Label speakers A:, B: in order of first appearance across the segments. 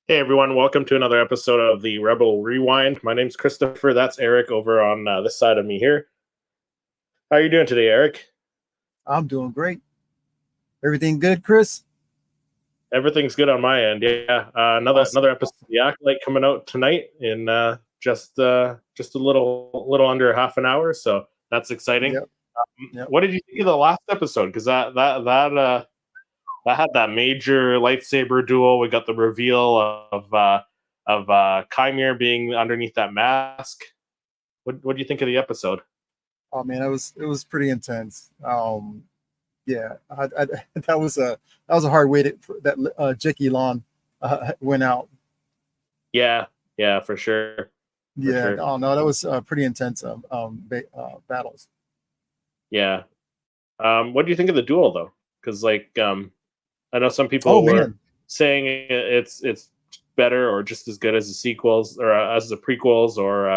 A: Hey everyone, welcome to another episode of the Rebel Rewind. My name's Christopher. That's Eric over on this side of me here. How are you doing today, Eric?
B: I'm doing great. Everything good, Chris?
A: Everything's good on my end. Yeah, another
B: Awesome.
A: episode of the Acolyte coming out tonight in just a little under half an hour. So that's exciting.
B: Yep. Yep.
A: What did you think of the last episode? Because that had that major lightsaber duel. We got the reveal of Chimere being underneath that mask. What do you think of the episode?
B: Oh man, it was pretty intense. Yeah, that was a hard way that Jackie Lon went out.
A: Yeah, yeah, for sure, for
B: Yeah.
A: sure.
B: Oh no, that was pretty intense. Battles.
A: Yeah. What do you think of the duel though? Because I know some
B: Oh
A: people were
B: man.
A: saying it's better or just as good as the sequels or as the prequels, or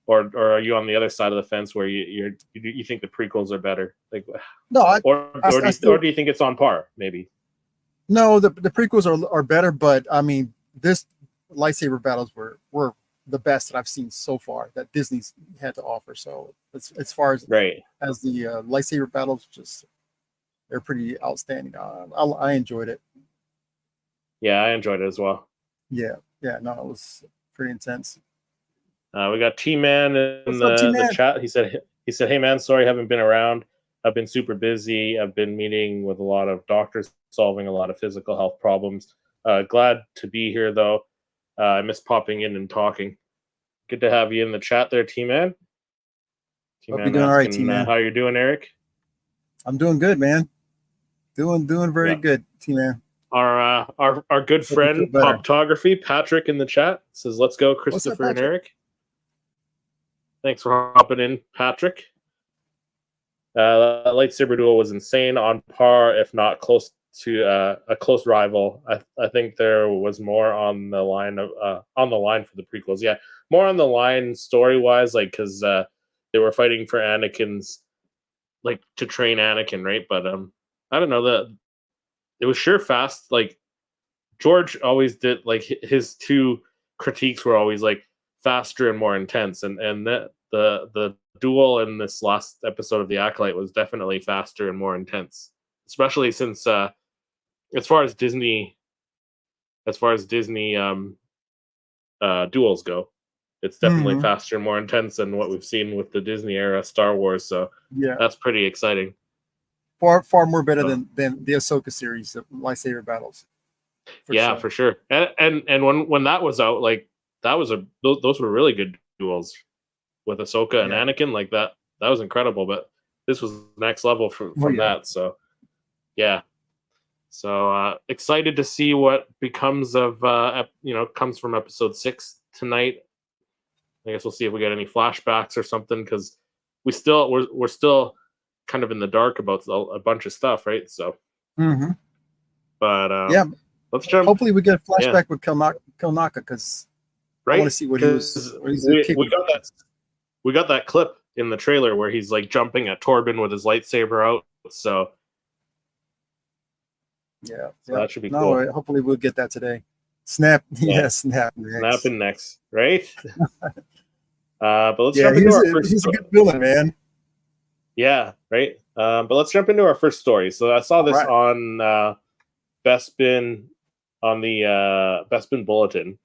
A: are you on the other side of the fence where you think the prequels are better? Like,
B: No,
A: or
B: I still
A: do you think it's on par? Maybe.
B: no. The prequels are better, but I mean this lightsaber battles were the best that I've seen so far that Disney's had to offer. So as far
A: Right.
B: as the lightsaber battles, just they're pretty outstanding. I enjoyed it.
A: Yeah, I enjoyed it as well.
B: Yeah, yeah, no, it was pretty intense.
A: We got T Man in
B: What's up, T
A: the
B: Man?
A: chat. He said, "Hey man, sorry I haven't been around. I've been super busy. I've been meeting with a lot of doctors, solving a lot of physical health problems. Glad to be here though. I miss popping in and talking. Good to have you in the chat there, T Man. T
B: Hope you're
A: Man
B: doing all right, T
A: asking
B: Man.
A: how you're doing, Eric.
B: I'm doing good, man. Doing very
A: Yeah,
B: good, T Man.
A: our good
B: Hope you feel
A: friend
B: better.
A: Poptography Patrick in the chat says, "Let's go,
B: What's up,
A: Christopher and
B: Patrick?
A: Eric." Thanks for hopping in, Patrick. Lightsaber duel was insane, on par, if not close to a close rival. I think there was more on the line for the prequels. Yeah, more on the line story wise, like because they were fighting for Anakin's to train Anakin, right? But I don't know that it was sure fast. Like George always did. Like his two critiques were always like faster and more intense, and that the duel in this last episode of the Acolyte was definitely faster and more intense, especially since as far as Disney duels go, it's definitely
B: Hmm.
A: faster and more intense than what we've seen with the Disney era Star Wars. So
B: Yeah,
A: that's pretty exciting.
B: far more better
A: So
B: than the Ahsoka series of lightsaber battles for
A: yeah,
B: sure.
A: for sure. And when that was out, like that was those were really good duels with Ahsoka and
B: Yeah.
A: Anakin. Like that was incredible. But this was next level
B: Oh
A: from
B: yeah.
A: that. So yeah. So excited to see what becomes of comes from episode 6 tonight. I guess we'll see if we get any flashbacks or something because we're still kind of in the dark about a bunch of stuff, right? So,
B: Hmm.
A: but
B: Yeah.
A: let's jump.
B: Hopefully, we get a
A: Yeah,
B: flashback with Kilnaka because I want to
A: right.
B: see what
A: Because
B: what he's
A: we
B: capable
A: got
B: of.
A: that clip in the trailer where he's like jumping at Torben with his lightsaber out.
B: Yeah.
A: So
B: Yeah.
A: that should be
B: No.
A: cool.
B: Hopefully, we'll get that today. Snap.
A: Yeah,
B: Yeah. Snap next.
A: snapping next, right? But let's
B: Yeah.
A: jump into our first.
B: He's a good villain, man.
A: Yeah, right. But let's jump into our first story. So I saw
B: All
A: this
B: right.
A: on Bespin on the Bespin Bulletin.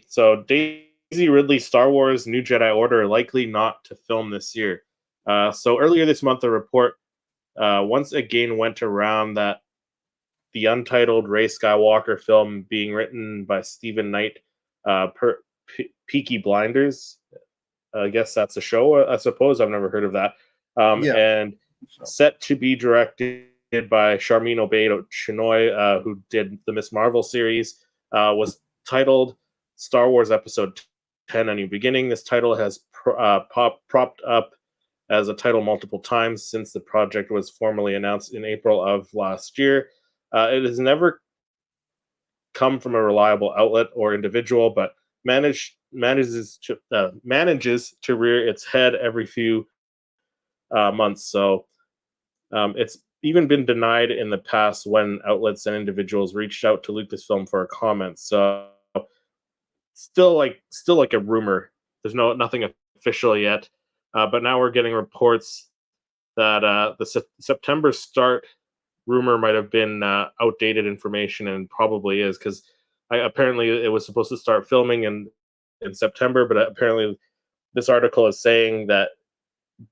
A: So Daisy Ridley's Star Wars New Jedi Order likely not to film this year. So earlier this month, a report once again went around that the untitled Rey Skywalker film being written by Stephen Knight, Peaky Blinders. I guess that's a show. I suppose I've never heard of that.
B: Yeah.
A: And
B: So,
A: set to be directed by Charmin Obeid Chinoy, who did the Miss Marvel series, was titled Star Wars Episode 10: A New Beginning. This title has propped up as a title multiple times since the project was formally announced in April of last year. It has never come from a reliable outlet or individual, but manages to rear its head every few months. So it's even been denied in the past when outlets and individuals reached out to Lucasfilm for a comment. So still like a rumor. There's nothing official yet, but now we're getting reports that the September start rumor might have been outdated information, and probably is, because apparently it was supposed to start filming in September, but apparently this article is saying that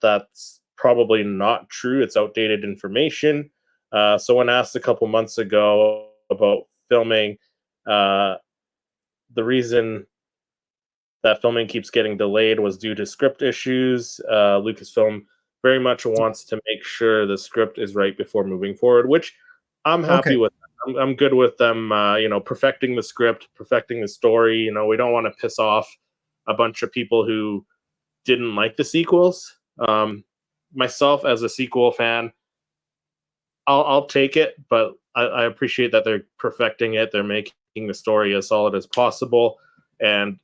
A: that's probably not true. It's outdated information. So when asked a couple months ago about filming, the reason that filming keeps getting delayed was due to script issues. Lucasfilm very much wants to make sure the script is right before moving forward, which I'm happy with. I'm good with them, perfecting the script, perfecting the story. We don't want to piss off a bunch of people who didn't like the sequels. Myself, as a sequel fan, I'll take it, but I appreciate that they're perfecting it. They're making the story as solid as possible, and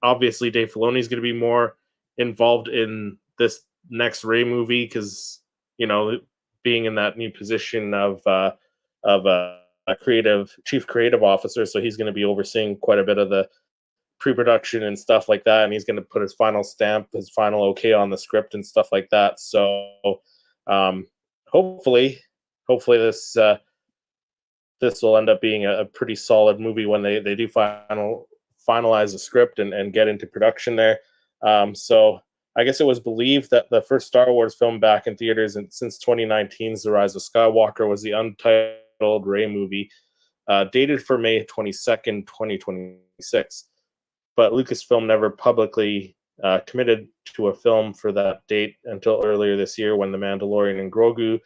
A: obviously Dave Filoni is going to be more involved in this next Ray movie, because being in that new position of a chief creative officer, so he's going to be overseeing quite a bit of the pre-production and stuff like that, and he's going to put his final stamp, his final okay on the script and stuff like that. So hopefully this will end up being a pretty solid movie when they do finalize the script and get into production there. So I guess it was believed that the first Star Wars film back in theaters since 2019's The Rise of Skywalker was the untitled Rey movie, dated for May 22nd, 2026. But Lucasfilm never publicly committed to a film for that date until earlier this year, when The Mandalorian and Grogu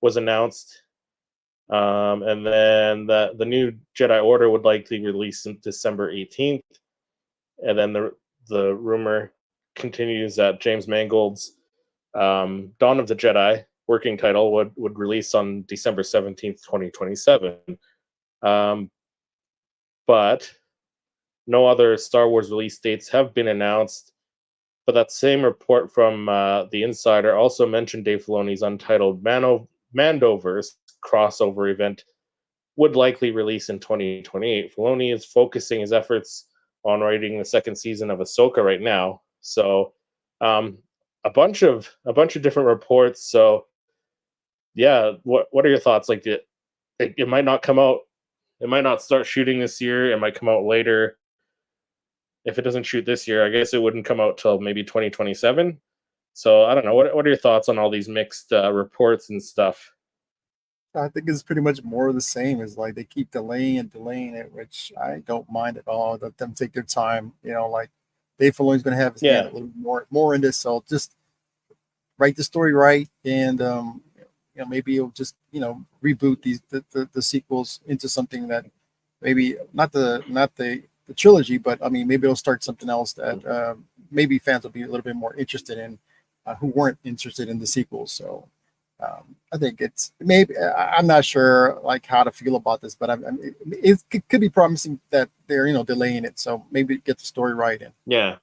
A: was announced. And then the new Jedi Order would likely release on December 18th. And then the rumor continues that James Mangold's Dawn of the Jedi working title would release on December 17th, 2027. But no other Star Wars release dates have been announced. But that same report from The Insider also mentioned Dave Filoni's untitled Mandoverse crossover event would likely release in 2028. Filoni is focusing his efforts on writing the second season of Ahsoka right now. So a bunch of different reports. So yeah, what are your thoughts? Like it might not come out, it might not start shooting this year, it might come out later. If it doesn't shoot this year, I guess it wouldn't come out till maybe 2027. So I don't know. What are your thoughts on all these mixed reports and stuff?
B: I think it's pretty much more of the same. It's like they keep delaying it, which I don't mind at all. Let them take their time. Like Dave Filoni's going to have his hand a little more in this, so just write the story right, and maybe he'll just reboot the sequels into something that maybe not the trilogy, but I mean maybe it'll start something else that maybe fans will be a little bit more interested in, who weren't interested in the sequels. So. I think it's maybe I'm not sure like how to feel about this, but it could be promising that they're delaying it, so maybe get the story right. And
A: yeah,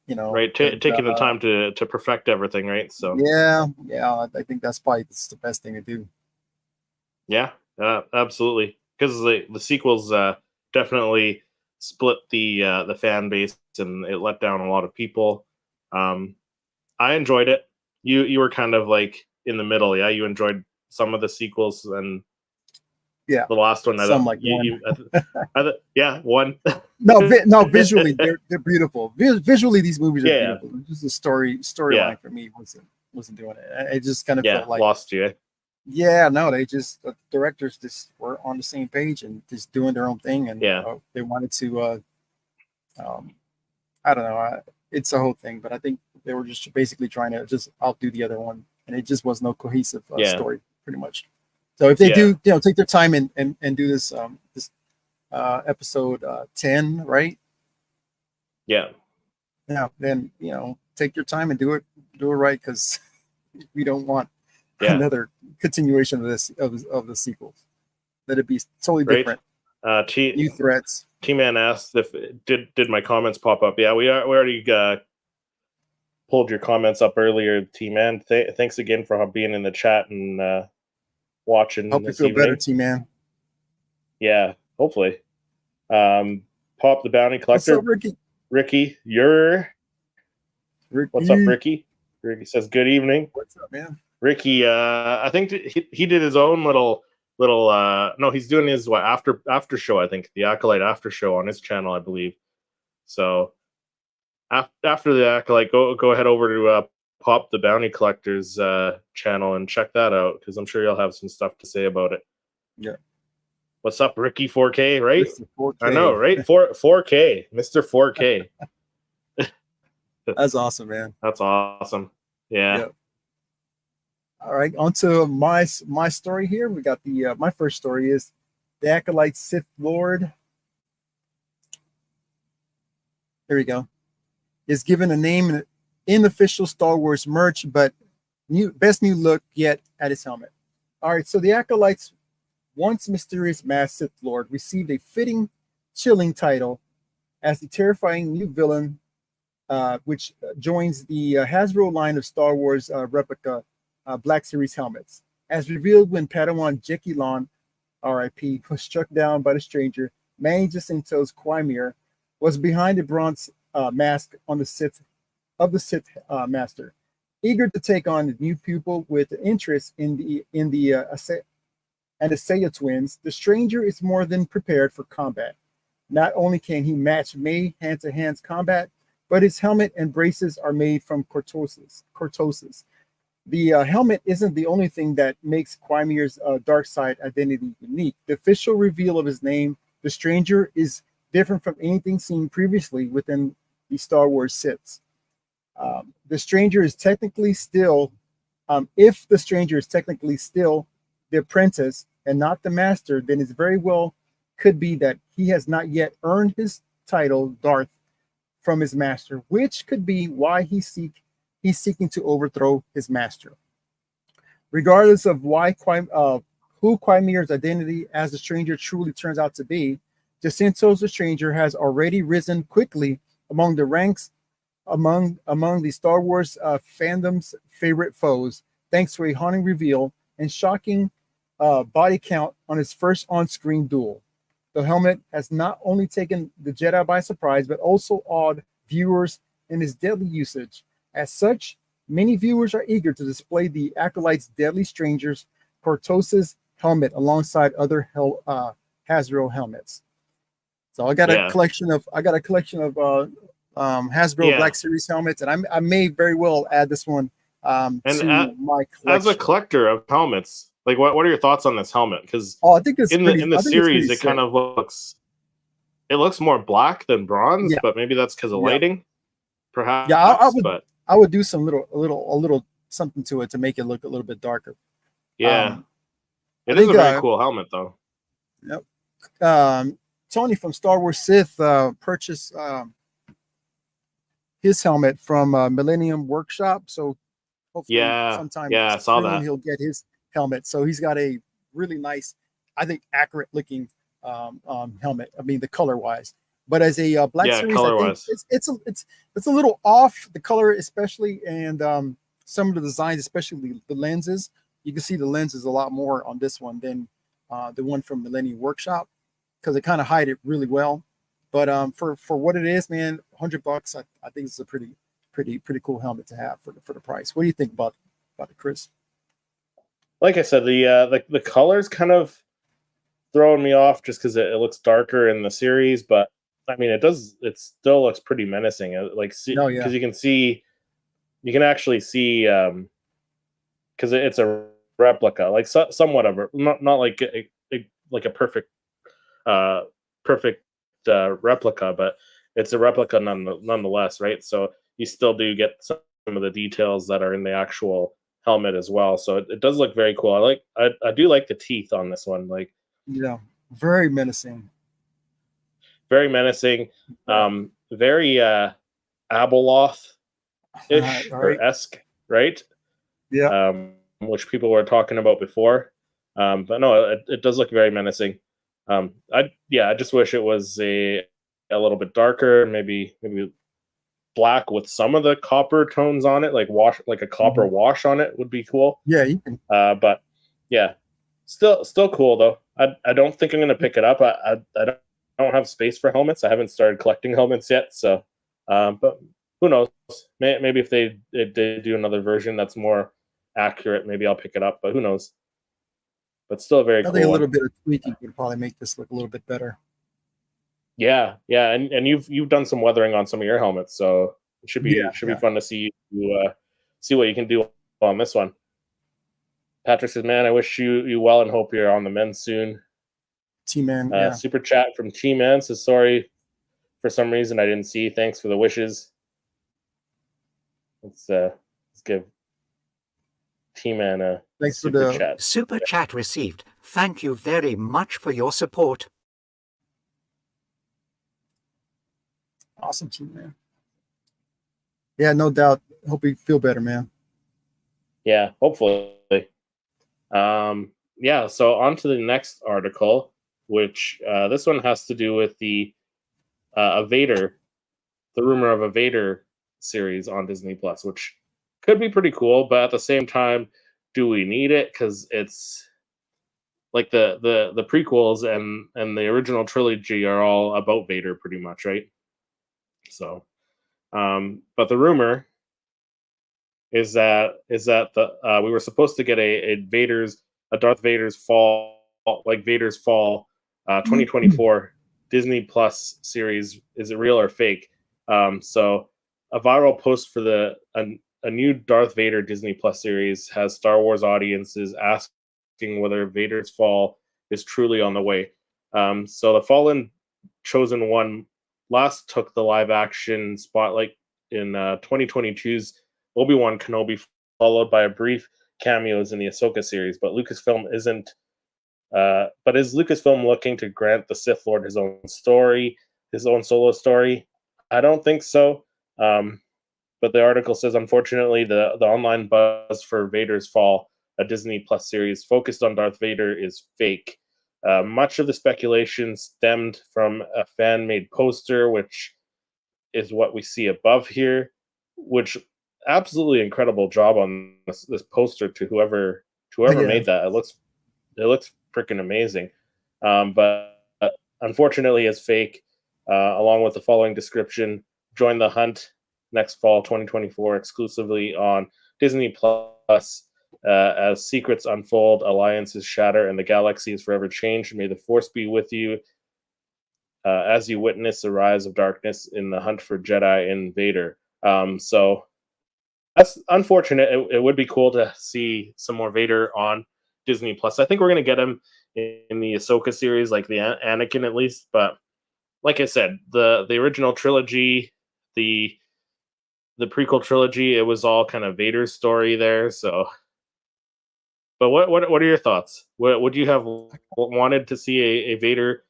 A: right, taking the time to perfect everything, right? So
B: yeah, I think that's probably the best thing to do.
A: Yeah, absolutely, because the sequels definitely split the fan base, and it let down a lot of people. I enjoyed it. You were kind of like in the middle, yeah. You enjoyed some of the sequels, and the last one. One.
B: No, visually they're beautiful. Visually, these movies are beautiful. Just the storyline for me wasn't doing it. It just kind of felt like
A: lost you.
B: Yeah, no, the directors just were on the same page and just doing their own thing, and they wanted to. I don't know. It's a whole thing, but I think they were just basically trying to just outdo the other one, and it just was no cohesive story, pretty much. So if they do, take their time and do this episode 10, right?
A: Yeah.
B: Then take your time and do it right, because we don't want another continuation of this of the sequels. Let it be totally different. New threats.
A: T-Man asked if did my comments pop up. Yeah, we already pulled your comments up earlier, T-Man. Thanks again for being in the chat and watching
B: Hope you
A: this
B: feel better,
A: evening.
B: T-Man.
A: Yeah, hopefully. Pop the Bounty Collector.
B: What's up, Ricky?
A: Ricky,
B: Ricky.
A: What's up, Ricky? Ricky says, good evening.
B: What's up, man?
A: Ricky, I think he did his own little no, he's doing his after show, I think, the Acolyte after show on his channel, I believe. So after the Acolyte, go ahead over to Pop the Bounty Collector's channel and check that out, because I'm sure you'll have some stuff to say about it.
B: Yeah.
A: What's up, Ricky 4K, right?
B: Mr. 4K.
A: I know, right? 4K, Mr. 4K.
B: That's awesome, man.
A: That's awesome. Yeah.
B: Yep. All right, on to my story here. We got the my first story is the Acolyte Sith Lord. There we go. Is given a name in official Star Wars merch, but best new look yet at his helmet. All right, so the Acolyte's once mysterious masked Sith Lord received a fitting, chilling title as the terrifying new villain, which joins the Hasbro line of Star Wars replica Black Series helmets. As revealed when Padawan Jekylon, R.I.P., was struck down by the stranger, Manny Jacinto's Quimir was behind the bronze mask on the Sith Master. Eager to take on the new pupil with interest in the Asaya twins, the stranger is more than prepared for combat. Not only can he match May hand-to-hand combat, but his helmet and braces are made from cortosis. The helmet isn't the only thing that makes Quimir's dark side identity unique. The official reveal of his name, the stranger, is different from anything seen previously within the Star Wars Siths. The stranger is technically still, if the stranger is technically still the apprentice and not the master, then it very well could be that he has not yet earned his title, Darth, from his master, which could be why he's seeking to overthrow his master. Regardless of who Quimir's identity as the stranger truly turns out to be, Jacinto's the stranger has already risen quickly among the ranks among the Star Wars fandom's favorite foes, thanks to a haunting reveal and shocking body count on his first on-screen duel. The helmet has not only taken the Jedi by surprise, but also awed viewers in its deadly usage. As such, many viewers are eager to display the Acolyte's deadly stranger's Cortosis helmet alongside other Hasbro helmets. So I got a collection of Hasbro Black Series helmets, and I may very well add this one to my collection.
A: As a collector of helmets, like what are your thoughts on this helmet? Because
B: I think it's
A: in the series it kind of looks more black than bronze, but maybe that's because of lighting, perhaps.
B: Yeah, I would do some a little something to it to make it look a little bit darker.
A: Yeah, it is a very cool helmet, though.
B: Yep. Tony from Star Wars Sith purchased his helmet from Millennium Workshop, so hopefully sometime soon he'll get his helmet. So he's got a really nice, I think, accurate looking helmet. I mean, the color wise, but as a Black Series, I think it's a little off, the color especially, and some of the designs, especially the lenses. You can see the lenses a lot more on this one than the one from Millennium Workshop, because they kind of hide it really well. But for what it is, man, $100, I think it's a pretty cool helmet to have for the price. What do you think about it, Chris?
A: Like I said, the colors kind of throwing me off just because it looks darker in the series, but I mean it still looks pretty menacing. Because you can actually see because it's a replica, like somewhat of a not like a perfect replica, but it's a replica nonetheless, right? So you still do get some of the details that are in the actual helmet as well. So it does look very cool. I do like the teeth on this one. Like,
B: very menacing.
A: Very menacing. Very Abeloth-ish or esque, right?
B: Yeah.
A: Which people were talking about before. But no, it does look very menacing. I just wish it was a little bit darker, maybe black with some of the copper tones on it, like a copper wash on it would be cool.
B: Yeah, you can.
A: But yeah, still cool though. I don't think I'm gonna pick it up. I don't have space for helmets. I haven't started collecting helmets yet, so but who knows? Maybe if they do another version that's more accurate, maybe I'll pick it up. But who knows? But still a very
B: I
A: cool
B: think a
A: one.
B: little bit of tweaking would probably make this look a little bit better.
A: Yeah, and you've done some weathering on some of your helmets, so it should be be fun to see you see what you can do on this one. Patrick says, "Man, I wish you well and hope you're on the mend soon."
B: T-Man, yeah.
A: Super chat from T-Man says, "Sorry for some reason I didn't see. Thanks for the wishes." Let's give T-Man a
B: Thanks for
A: super
B: the
A: chat.
C: Super chat received. Thank you very much for your support.
B: Awesome, T-Man. Yeah, no doubt. Hope you feel better, man.
A: Yeah, hopefully. Yeah, so on to the next article, which this one has to do with the Vader, the rumor of a Vader series on Disney Plus, which could be pretty cool, but at the same time, do we need it? Because it's like the prequels and the original trilogy are all about Vader pretty much, right? So, but the rumor is that the we were supposed to get a Darth Vader's fall, like Vader's fall 2024 Disney Plus series. Is it real or fake? So a viral post for a new Darth Vader Disney Plus series has Star Wars audiences asking whether Vader's fall is truly on the way. So the Fallen Chosen One last took the live action spotlight in 2022's Obi-Wan Kenobi, followed by a brief cameos in the Ahsoka series. But Lucasfilm isn't. But is Lucasfilm looking to grant the Sith Lord his own story, his own solo story? I don't think so. But the article says, unfortunately, the online buzz for Vader's Fall, a Disney Plus series focused on Darth Vader, is fake. Much of the speculation stemmed from a fan-made poster, which is what we see above here, which absolutely incredible job on this poster to whoever made that. It looks freaking amazing. But unfortunately, it's fake. Along with the following description: join the hunt next fall, 2024, exclusively on Disney Plus. As secrets unfold, alliances shatter, and the galaxy is forever changed. May the Force be with you as you witness the rise of darkness in the hunt for Jedi and Vader. So that's unfortunate. It would be cool to see some more Vader on Disney Plus. I think we're gonna get him in the Ahsoka series, like the Anakin at least. But like I said, the original trilogy, the prequel trilogy, it was all kind of Vader's story there. So, but what are your thoughts? What would you have wanted to see a Vader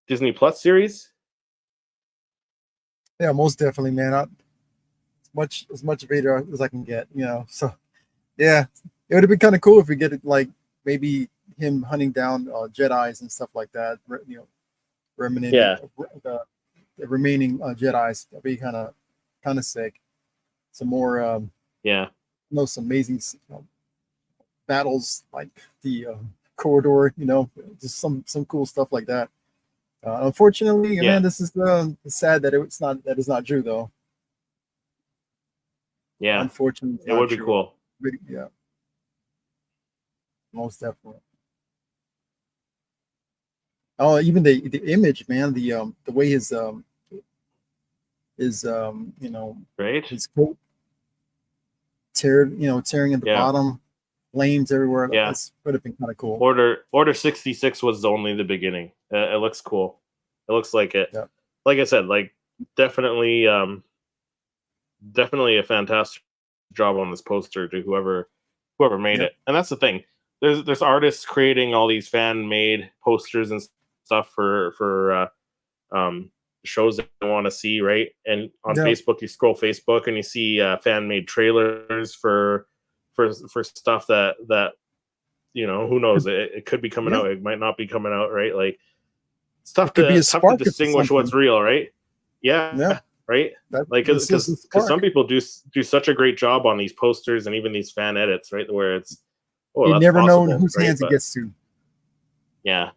A: Disney Plus series?
B: Yeah, most definitely, man. As much Vader as I can get, So, yeah, it would have been kind of cool if we get it, like maybe him hunting down Jedi's and stuff like that. Remaining the remaining Jedi's. That'd be kind of sick. Some more, some amazing battles like the corridor. Just some cool stuff like that. Unfortunately, man, this is sad that that is not true though.
A: Yeah,
B: unfortunately,
A: it would be cool.
B: Yeah, most definitely. Oh, even the image, man, the way his
A: right,
B: his coat tearing in the bottom, flames everywhere.
A: Yeah,
B: this would have been kind of cool.
A: Order 66 was only the beginning. It looks cool. It looks like it.
B: Yeah.
A: Like I said, like definitely a fantastic job on this poster to whoever made it. And that's the thing. There's artists creating all these fan made posters and stuff for shows that you want to see, right? And on Facebook, you scroll Facebook and you see fan made trailers for stuff that who knows, it could be coming out, it might not be coming out, right? Like it's tough to distinguish what's real, right? Yeah. right? Like, because some people do such a great job on these posters and even these fan edits, right? Where it's, oh,
B: you
A: that's
B: never know
A: possible,
B: whose
A: right?
B: hands it gets to.
A: Yeah.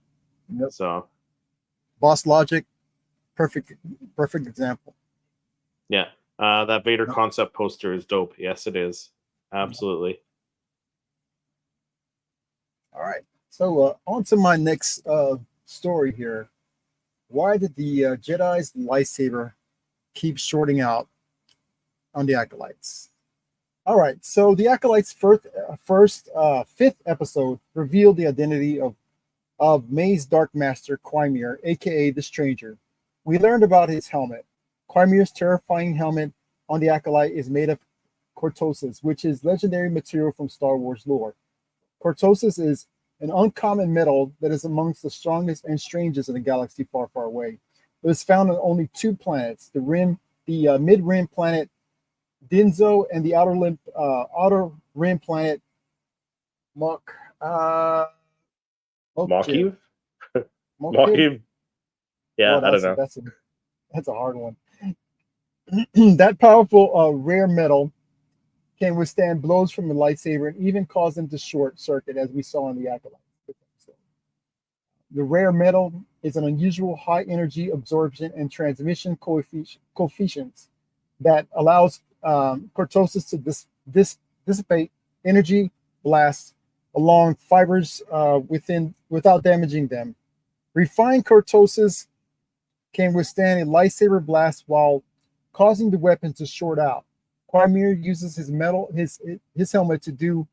B: Yep.
A: So,
B: Boss Logic, perfect example.
A: Yeah. That Vader concept poster is dope. Yes, it is. Absolutely.
B: All right. So on to my next story here. Why did the Jedi's lightsaber keep shorting out on the Acolytes? All right. So the Acolytes' fifth episode revealed the identity of May's Dark Master, Quimir, aka the Stranger. We learned about his helmet. Quimir's terrifying helmet on the Acolyte is made of cortosis, which is legendary material from Star Wars lore. Cortosis is an uncommon metal that is amongst the strongest and strangest in a galaxy far, far away. It is found on only two planets: the mid-rim planet Dinzo and the outer rim planet
A: Makiv?
B: Mokiv?
A: Makiv? Yeah, I don't know.
B: That's a hard one. That powerful rare metal can withstand blows from the lightsaber and even cause them to short circuit, as we saw in the Acolyte. The rare metal is an unusual high energy absorption and transmission coefficients that allows cortosis to dissipate energy blasts along fibers without damaging them. Refined cortosis can withstand a lightsaber blast while causing the weapon to short out. Quimir uses his helmet to do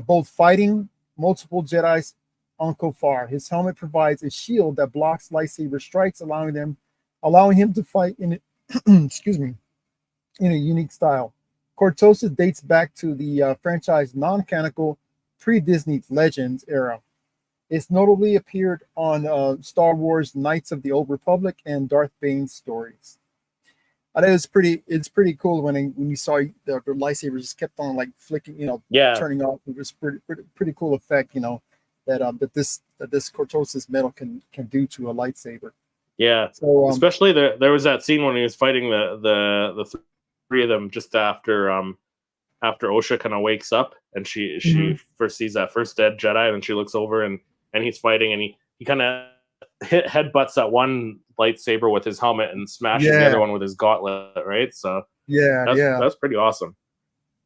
B: both fighting multiple Jedi's on Kofar. His helmet provides a shield that blocks lightsaber strikes, allowing him to fight in in a unique style. Cortosis dates back to the franchise non-canonical pre-Disney Legends era. It's notably appeared on Star Wars Knights of the Old Republic and Darth Bane's stories. I think it's pretty cool when you saw the lightsaber just kept on like flicking, turning off. It was pretty cool effect, that this cortosis metal can do to a lightsaber.
A: Yeah. So especially there was that scene when he was fighting the three of them just after Osha kind of wakes up and she first sees that first dead Jedi, and she looks over and he's fighting, and he kind of headbutts that one lightsaber with his helmet and smashes the other one with his gauntlet, right? So that's pretty awesome.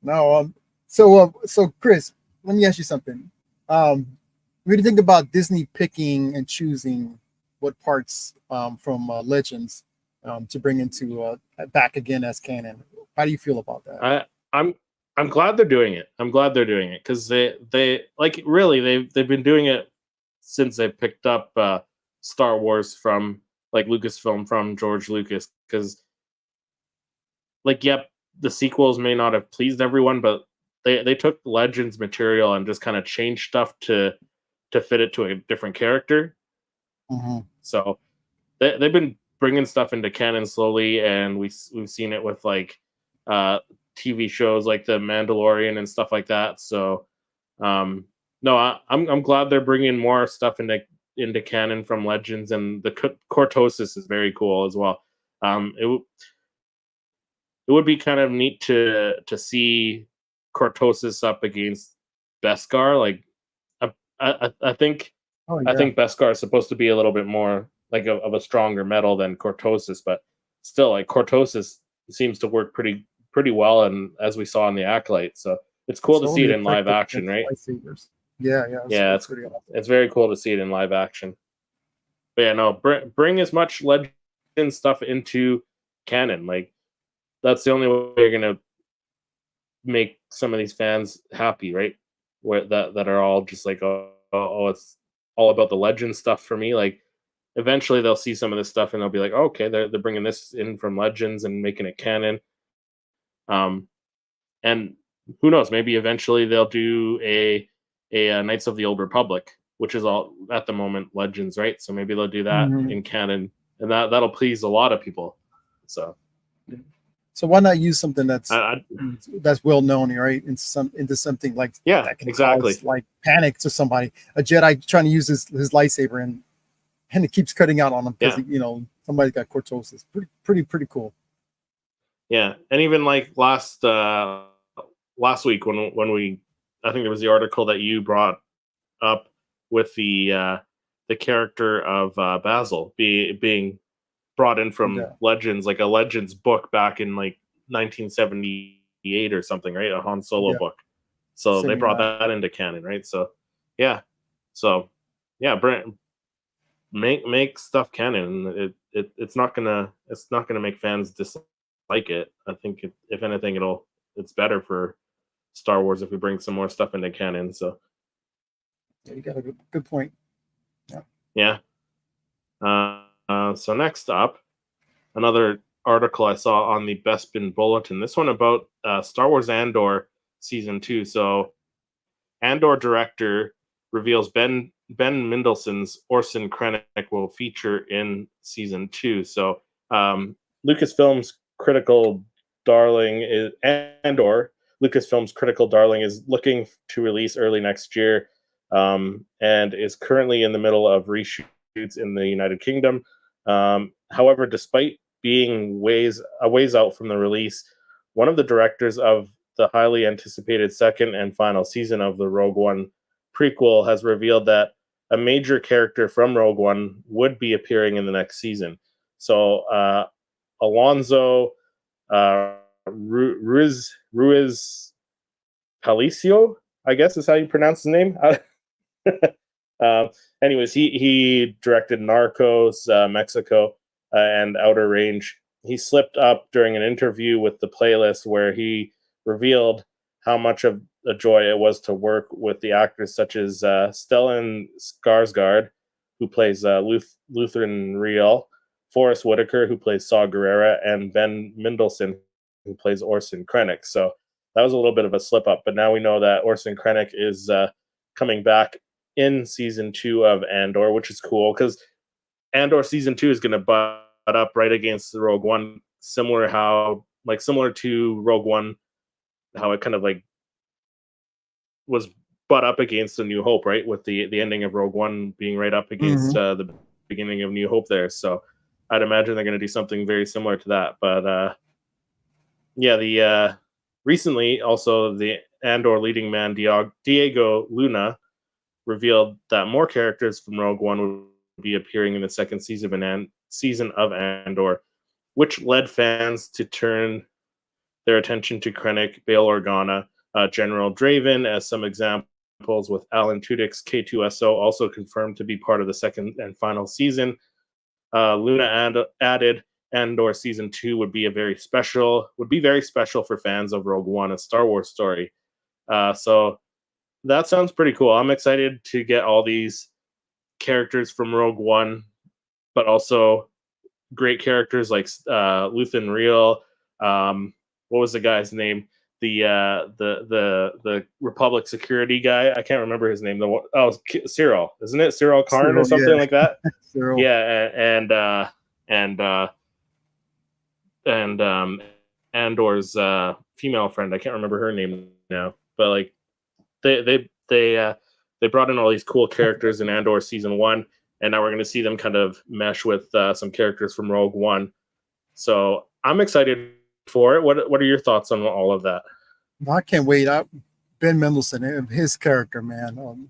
B: No, so Chris, let me ask you something. What do you think about Disney picking and choosing what parts from Legends to bring into back again as canon? How do you feel about that?
A: I'm glad they're doing it. I'm glad they're doing it because they like really they've been doing it since they picked up Star Wars from like Lucasfilm from George Lucas, because like the sequels may not have pleased everyone, but they took Legends material and just kind of changed stuff to fit it to a different character. So they've been bringing stuff into canon slowly, and we've seen it with like TV shows like The Mandalorian and stuff like that. So no, I'm glad they're bringing more stuff into canon from Legends, and the cortosis is very cool as well. It would be kind of neat to see cortosis up against Beskar. Like I think I think Beskar is supposed to be a little bit more like of a stronger metal than cortosis, but still, like cortosis seems to work pretty well, and as we saw in the Acolyte, so it's cool to see it in live action, right?
B: Yeah,
A: it's very cool to see it in live action. But yeah, no, bring as much Legend stuff into canon. Like that's the only way you're gonna make some of these fans happy, right? Where that are all just like, oh, it's all about the Legend stuff for me. Like eventually they'll see some of this stuff and they'll be like, oh, okay, they're bringing this in from Legends and making it canon. And who knows? Maybe eventually they'll do a Knights of the Old Republic, which is all at the moment Legends, right? So maybe they'll do that in canon, and that'll please a lot of people. So
B: why not use something that's well known, right? Into something like that can cause like panic to somebody. A Jedi trying to use his lightsaber and it keeps cutting out on him because somebody got cortosis. Pretty cool.
A: Yeah, and even like last week when we, I think there was the article that you brought up with the character of Basil being brought in from
B: Yeah.
A: Legends, like a Legends book back in like 1978 or something, right? A Han Solo
B: Yeah.
A: book. So they brought
B: 79.
A: that into canon, right? So yeah, so yeah, make stuff canon. It's not gonna make fans dislike it. I think if anything, it's better for Star Wars if we bring some more stuff into canon. So
B: Yeah, you got a good point.
A: yeah. So next up, another article I saw on the Bespin Bulletin. This one about Star Wars Andor season 2. So Andor director reveals Ben Mendelsohn's Orson Krennic will feature in season 2. So Lucasfilm's critical darling is Andor. Lucasfilm's critical darling is looking to release early next year, and is currently in the middle of reshoots in the United Kingdom. However, despite being a ways out from the release, one of the directors of the highly anticipated second and final season of the Rogue One prequel has revealed that a major character from Rogue One would be appearing in the next season. So Alonso Ruiz Palicio, I guess is how you pronounce his name. Anyways, he directed Narcos, Mexico, and Outer Range. He slipped up during an interview with the playlist where he revealed how much of a joy it was to work with the actors such as Stellan Skarsgård, who plays Lutheran Riel, Forrest Whitaker, who plays Saw Gerrera, and Ben Mendelsohn, who plays Orson Krennic. So that was a little bit of a slip up, but now we know that Orson Krennic is coming back in season 2 of Andor, which is cool because Andor season 2 is going to butt up right against the Rogue One, similar to Rogue One, how it kind of like was butt up against the New Hope, right? With the ending of Rogue One being right up against the beginning of New Hope there. So I'd imagine they're going to do something very similar to that. But yeah, recently also the Andor leading man Diego Luna revealed that more characters from Rogue One would be appearing in the second season of Andor, which led fans to turn their attention to Krennic, Bail Organa, General Draven as some examples, with Alan Tudyk's K2SO also confirmed to be part of the second and final season. Luna added Andor season 2 would be very special for fans of Rogue One, a Star Wars story. So that sounds pretty cool. I'm excited to get all these characters from Rogue One, but also great characters like Luthen Riel. What was the guy's name? The Republic security guy. I can't remember his name. Cyril, isn't it? Cyril Karn or something like that.
B: Cyril.
A: Yeah, and Andor's female friend. I can't remember her name now, but like they brought in all these cool characters in Andor season 1, and now we're going to see them kind of mesh with some characters from Rogue One. So I'm excited for it. What are your thoughts on all of that?
B: I can't wait. Ben Mendelsohn, his character, man.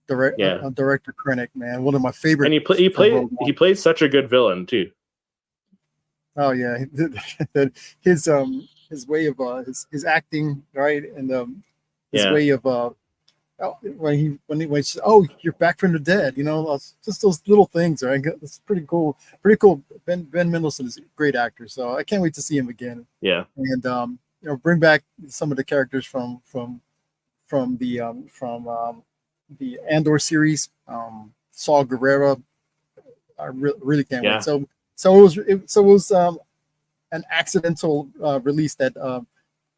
B: Director Krennic, man, one of my favorite.
A: And he plays such a good villain too.
B: Oh yeah, his way of his acting, right, and his way of when he says, "Oh, you're back from the dead," just those little things, right? It's pretty cool. Ben Mendelsohn is a great actor, so I can't wait to see him again.
A: Yeah,
B: and bring back some of the characters from the Andor series. Saw Gerrera, I really can't wait. So it was an accidental release that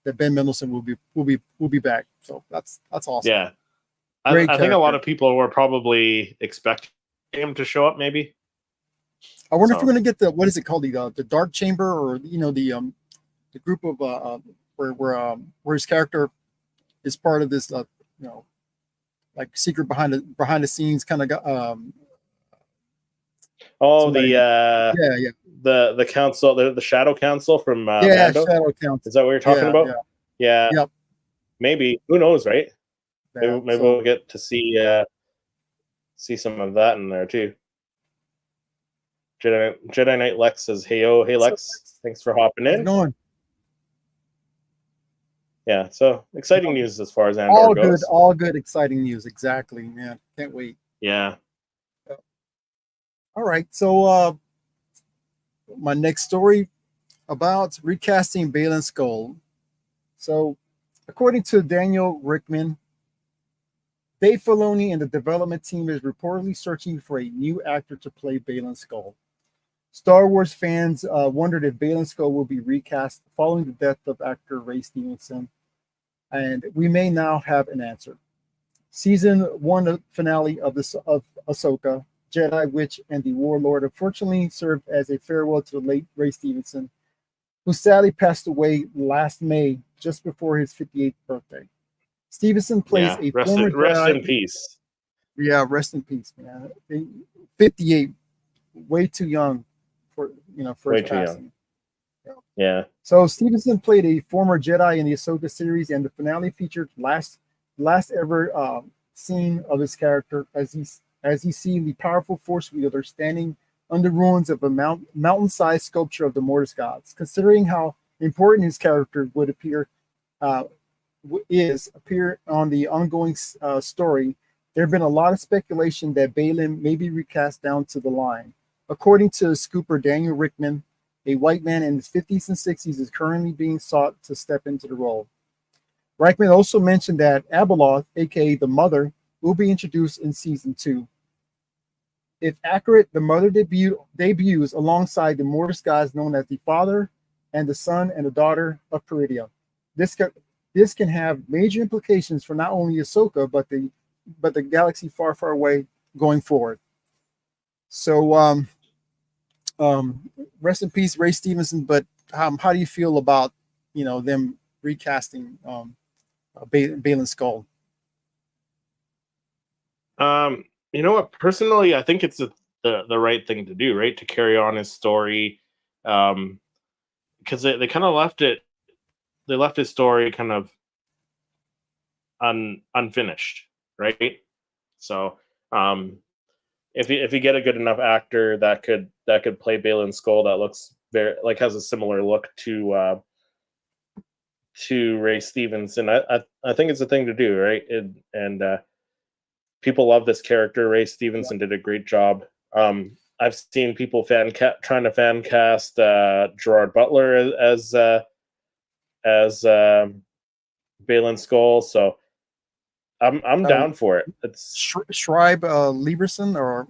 B: Ben Mendelsohn will be back. So that's awesome.
A: Yeah, I think a lot of people were probably expecting him to show up. Maybe.
B: I wonder if we're going to get what is it called, the Dark Chamber, or the group of where his character is part of this like secret behind the scenes kind of
A: the council, the Shadow Council from
B: Yeah,
A: Mando.
B: Shadow Council.
A: Is that what you're talking about? Yeah.
B: Yep.
A: Maybe. Who knows, right?
B: Yeah,
A: Maybe we'll get to see some of that in there too. Jedi Knight Lex says, "Hey Lex, thanks for hopping in."
B: Going.
A: Yeah, so exciting news as far as Andor goes.
B: All good, exciting news. Exactly, man. Can't wait.
A: Yeah.
B: All right, so my next story about recasting Baylan Skoll. So, according to Daniel Rickman, Dave Filoni and the development team is reportedly searching for a new actor to play Baylan Skoll. Star Wars fans wondered if Baylan Skoll will be recast following the death of actor Ray Stevenson, and we may now have an answer. Season 1 finale of Ahsoka, Jedi Witch and the Warlord, unfortunately served as a farewell to the late Ray Stevenson, who sadly passed away last May, just before his 58th birthday. Stevenson plays a former
A: rest in peace.
B: Yeah, rest in peace, man. 58, way too young for his passing.
A: Yeah.
B: So Stevenson played a former Jedi in the Ahsoka series, and the finale featured last ever scene of his character as he's seen the powerful Force wielder standing on the ruins of a mountain-sized sculpture of the Mortis gods. Considering how important his character would appear on the ongoing story, there have been a lot of speculation that Baylan may be recast down to the line. According to scooper Daniel Rickman, a white man in his 50s and 60s is currently being sought to step into the role. Rickman also mentioned that Abeloth, aka the Mother, will be introduced in season 2. If accurate, the Mother debuts alongside the Mortis gods known as the Father and the Son and the Daughter of Peridia. This can have major implications for not only Ahsoka but the galaxy far, far away going forward. So, rest in peace, Ray Stevenson. But how do you feel about them recasting Baylan Skoll?
A: You know what? Personally, I think it's the right thing to do, right? To carry on his story, because they kind of left it. They left his story kind of unfinished, right? So, if you get a good enough actor that could play Baylan Skoll, that looks has a similar look to Ray Stevenson, I think it's a thing to do, right? And people love this character. Ray Stevenson did a great job. I've seen people trying to fan cast Gerard Butler as Baylan Skoll, so I'm down for it. It's
B: Schreiber Lieberson, or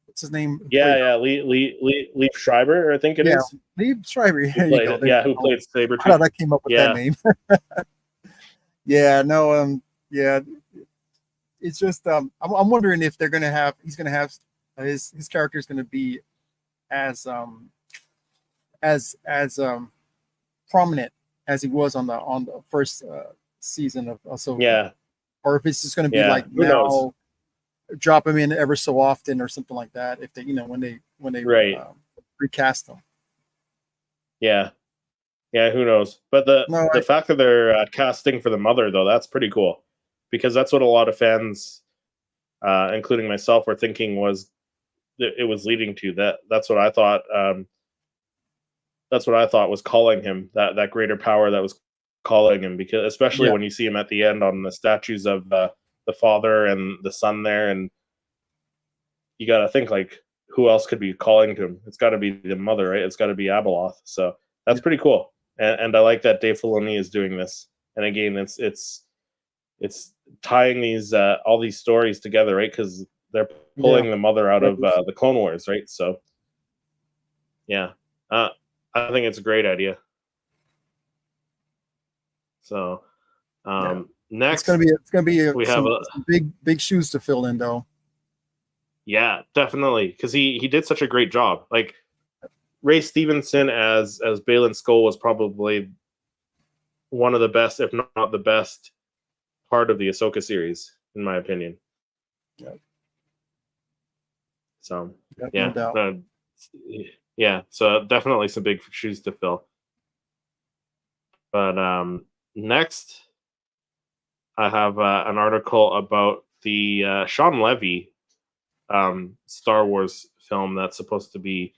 B: what's his name?
A: Leif Schreiber, I think it is.
B: Leif Schreiber.
A: Who played Sabretooth.
B: How did I came up with that name? It's just I'm wondering if he's gonna have his character is gonna be as prominent as he was on the first season of Ahsoka.
A: Yeah.
B: Or if it's just gonna be like now drop him in ever so often or something like that, if they when they recast them.
A: Yeah, who knows? But the fact that they're casting for the Mother, though, that's pretty cool, because that's what a lot of fans, including myself, were thinking it was leading to. That's what I thought. That's what I thought was calling him, that greater power that was calling him, because especially when you see him at the end on the statues of the Father and the Son there, and you got to think, like, who else could be calling to him? It's got to be the Mother, right? It's got to be Abeloth. So that's pretty cool, and I like that Dave Filoni is doing this. And again, it's tying these all these stories together, right? Because they're pulling the Mother out of the Clone Wars, right? So I think it's a great idea. So next,
B: it's gonna be
A: we have
B: some big shoes to fill in, though.
A: Yeah, definitely, because he did such a great job. Like, Ray Stevenson as Baylan Skoll was probably one of the best, if not the best, part of the Ahsoka series, in my opinion.
B: Yeah.
A: So
B: no doubt.
A: Yeah, so definitely some big shoes to fill. But next, I have an article about the Sean Levy Star Wars film that's supposed to be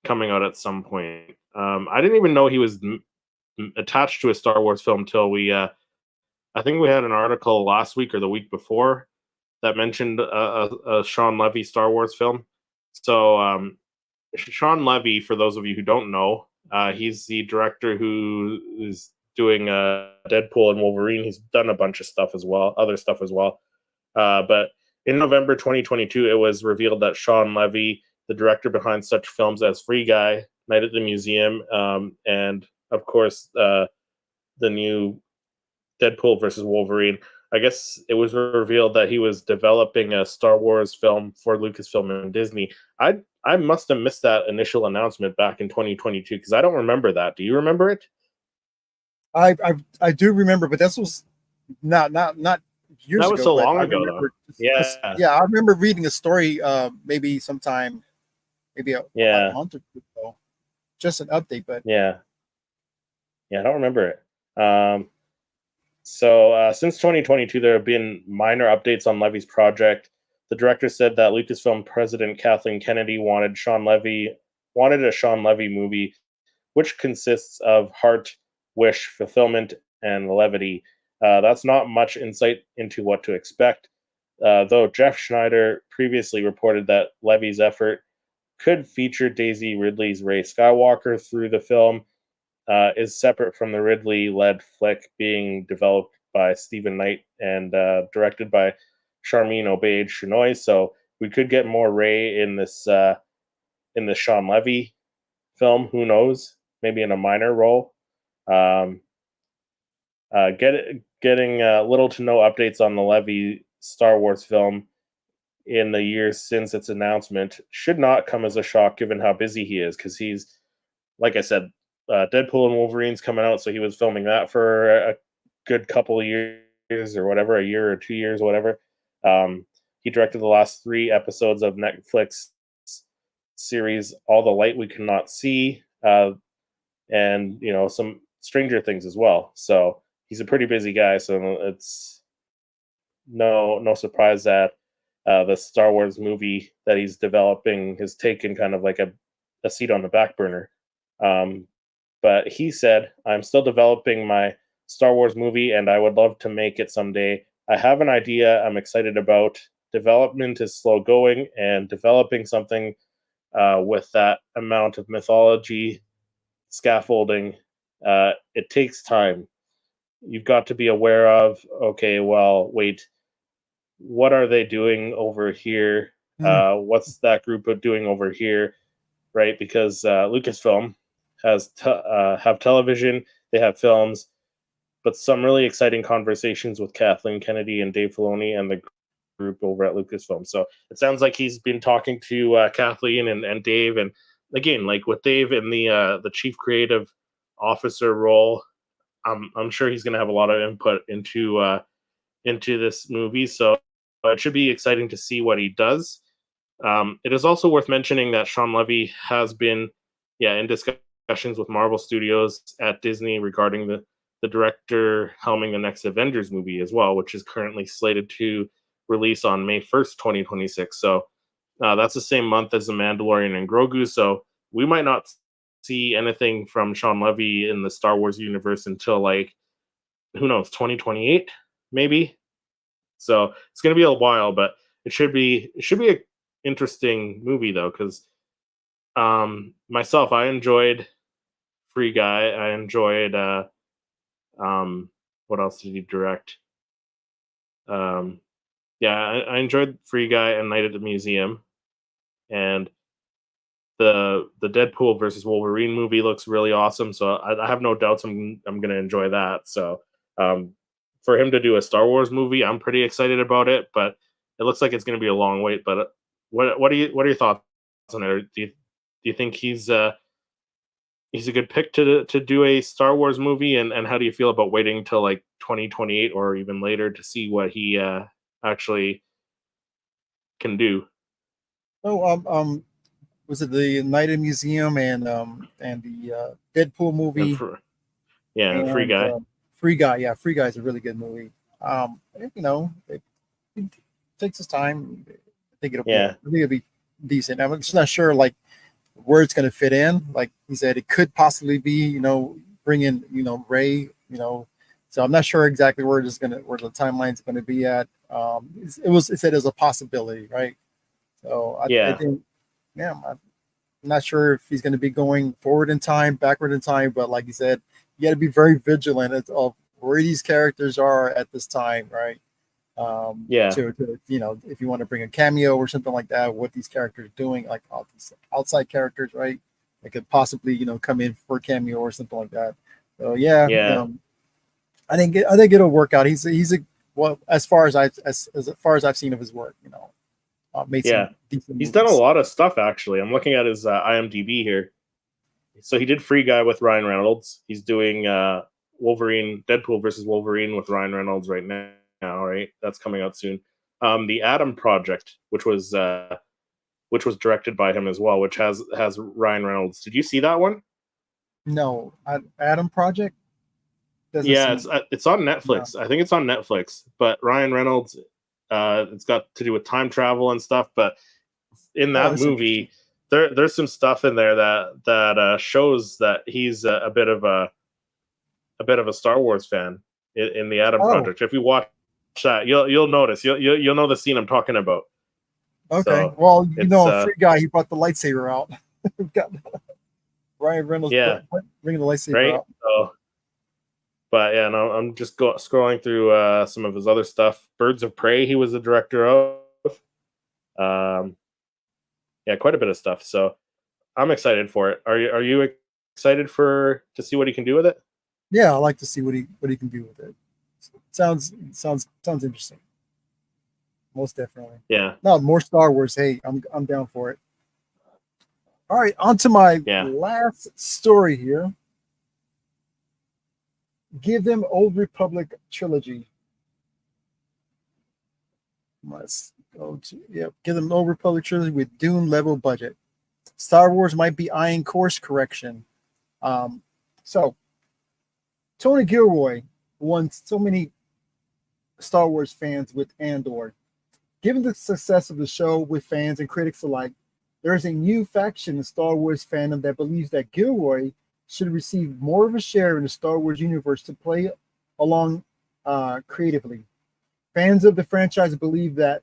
A: coming out at some point. I didn't even know he was attached to a Star Wars film till I think we had an article last week or the week before that mentioned a Sean Levy Star Wars film. So Sean Levy, for those of you who don't know, he's the director who is doing Deadpool and Wolverine. He's done a bunch of stuff as well, other stuff as well. But in November 2022, it was revealed that Sean Levy, the director behind such films as Free Guy, Night at the Museum, and of course the new Deadpool versus Wolverine, I guess it was revealed that he was developing a Star Wars film for Lucasfilm and Disney. I must have missed that initial announcement back in 2022 because I don't remember that. Do you remember it?
B: I do remember, but this was not years
A: That was
B: ago.
A: so
B: But
A: long
B: I
A: ago,
B: remember,
A: though. Yeah,
B: yeah, I remember reading a story, maybe sometime, maybe about a
A: yeah,
B: month or two ago, just an update. But
A: yeah, yeah. I don't remember it. So since 2022, there have been minor updates on Levy's project. The director said that Lucasfilm president Kathleen Kennedy wanted a Sean Levy movie, which consists of heart, wish, fulfillment, and levity. That's not much insight into what to expect, though Jeff Schneider previously reported that Levy's effort could feature Daisy Ridley's Rey Skywalker through the film, is separate from the Ridley-led flick being developed by Stephen Knight and directed by Charmin Obaid Chinoy. So we could get more Rey in this Sean Levy film. Who knows? Maybe in a minor role. Getting little to no updates on the Levy Star Wars film in the years since its announcement should not come as a shock given how busy he is, because he's, like I said, Deadpool and Wolverine's coming out, so he was filming that for a good couple of years or whatever, a year or 2 years, whatever. He directed the last 3 episodes of Netflix series All the Light We Cannot See, and some Stranger Things as well. So he's a pretty busy guy. So it's no surprise that the Star Wars movie that he's developing has taken kind of like a seat on the back burner. But he said, "I'm still developing my Star Wars movie, and I would love to make it someday. I have an idea I'm excited about. Development is slow going, and developing something with that amount of mythology scaffolding, it takes time. You've got to be aware of, okay, well, wait, what are they doing over here? What's that group of doing over here?" Right? Because Lucasfilm have television, they have films, but some really exciting conversations with Kathleen Kennedy and Dave Filoni and the group over at Lucasfilm. So it sounds like he's been talking to Kathleen and Dave, and again, like with Dave in the chief creative officer role, I'm sure he's going to have a lot of input into this movie. So it should be exciting to see what he does. It is also worth mentioning that Sean Levy has been, in discussions with Marvel Studios at Disney regarding the director helming the next Avengers movie as well, which is currently slated to release on May 1st, 2026. So that's the same month as The Mandalorian and Grogu. So we might not see anything from Sean Levy in the Star Wars universe until, like, who knows, 2028 maybe. So it's going to be a while, but it should be a interesting movie though, because myself, I enjoyed Free Guy. I enjoyed what else did he direct? I enjoyed Free Guy and Night at the Museum, and the Deadpool versus Wolverine movie looks really awesome. So I have no doubts I'm going to enjoy that. So for him to do a Star Wars movie, I'm pretty excited about it, but it looks like it's going to be a long wait. But what are your thoughts on it? Do you think he's a good pick to do a Star Wars movie, and how do you feel about waiting till like 2028 or even later to see what he actually can do?
B: no, was it the Night at the Museum and the Deadpool movie
A: and Free
B: and
A: Guy.
B: Free Guy. Yeah, Free Guy is a really good movie. It takes its time. I think it'll be decent. I'm just not sure like where it's going to fit in. Like he said, it could possibly be bring in Ray. So I'm not sure exactly where the timeline's going to be at. It said as a possibility, right? So I think, yeah, I'm not sure if he's going to be going forward in time, backward in time, but like you said, you got to be very vigilant of where these characters are at this time, right? To if you want to bring a cameo or something like that, what these characters are doing, like all these outside characters, right? They could possibly come in for a cameo or something like that. So yeah. I think it'll work out. He's a well as far as I've seen of his work, made some decent
A: He's
B: movies.
A: done a lot of stuff actually. I'm looking at his IMDb here. So he did Free Guy with Ryan Reynolds. He's doing Wolverine, Deadpool versus Wolverine with Ryan Reynolds right now. Right, that's coming out soon. The Adam Project, which was directed by him as well, which has Ryan Reynolds. Did you see that one?
B: No, Adam Project.
A: It's on Netflix. No. I think it's on Netflix. But Ryan Reynolds, it's got to do with time travel and stuff. But in that movie, there's some stuff in there that shows that he's a bit of a Star Wars fan in the Adam Project. If you watch that, you'll notice. You'll know the scene I'm talking about.
B: Okay. So well, Free Guy, he brought the lightsaber out. Got Ryan Reynolds bringing the lightsaber out.
A: So, but yeah, no, I'm just scrolling through some of his other stuff. Birds of Prey, he was the director of. Quite a bit of stuff. So I'm excited for it. Are you excited to see what he can do with it?
B: Yeah, I like to see what he can do with it. Sounds interesting. Most definitely.
A: Yeah.
B: No, more Star Wars. Hey, I'm down for it. All right, on to my last story here. Give them Old Republic trilogy. Let's go to give them Old Republic trilogy with Dune level budget. Star Wars might be eyeing course correction. So Tony Gilroy won so many Star Wars fans with Andor. Given the success of the show with fans and critics alike, there is a new faction in Star Wars fandom that believes that Gilroy should receive more of a share in the Star Wars universe to play along creatively. Fans of the franchise believe that